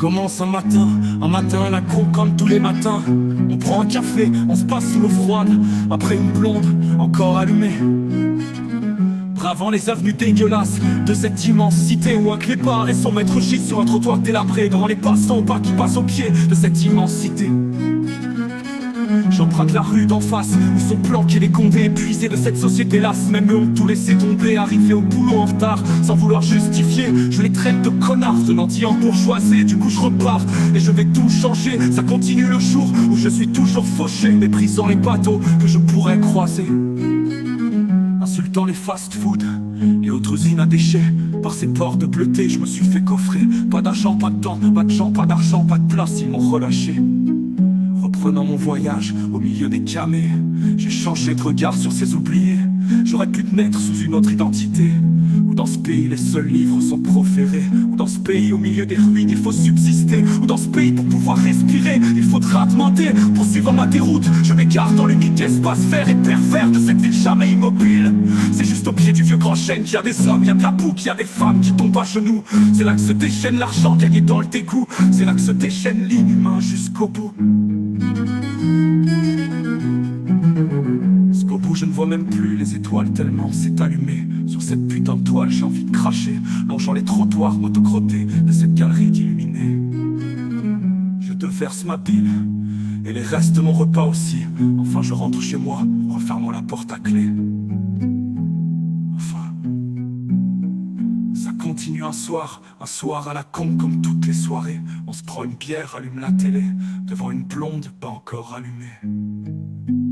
Commence un matin à la cour comme tous les matins. On prend un café, on se passe sous l'eau froide. Après une blonde, encore allumée. Bravant les avenues dégueulasses de cette immense cité où un clépard et son maître gîte sur un trottoir délabré. Devant les passants au pas qui passent au pied de cette immense cité. J'emprunte la rue d'en face où sont planqués les condés épuisés de cette société lasse. Même eux ont tout laissé tomber, arrivés au boulot en retard sans vouloir justifier. Je les traite de connards, de nantis embourgeoisés. Du coup je repars et je vais tout changer. Ça continue le jour où je suis toujours fauché, méprisant les bateaux que je pourrais croiser, insultant les fast-food et autres usines à déchets. Par ces ports de bleuté je me suis fait coffrer. Pas d'argent, pas de temps, pas de gens, pas d'argent, pas de place, ils m'ont relâché. Reprenant mon voyage au milieu des camés, j'ai changé de regard sur ces oubliés. J'aurais pu naître sous une autre identité, où dans ce pays les seuls livres sont proférés, où dans ce pays au milieu des ruines il faut subsister, où dans ce pays pour pouvoir respirer il faudra demander. Poursuivant ma déroute, je m'écarte dans l'unique espace vert et pervers de cette ville jamais immobile. C'est juste au pied du vieux grand chêne qu'il y a des hommes, il y a de la boue, qu'il y a des femmes qui tombent à genoux. C'est là que se déchaîne l'argent gagné dans le dégoût, c'est là que se déchaîne l'inhumain jusqu'au bout. Jusqu'au bout je ne vois même plus les étoiles tellement c'est allumé. Sur cette putain de toile j'ai envie de cracher, longeant les trottoirs motocrottés de cette galerie illuminée. Je te verse ma bile et les restes de mon repas aussi. Enfin je rentre chez moi, refermant la porte à clé. Enfin ça continue un soir à la con comme toutes les soirées. On se prend une bière, allume la télé devant une blonde pas encore allumée.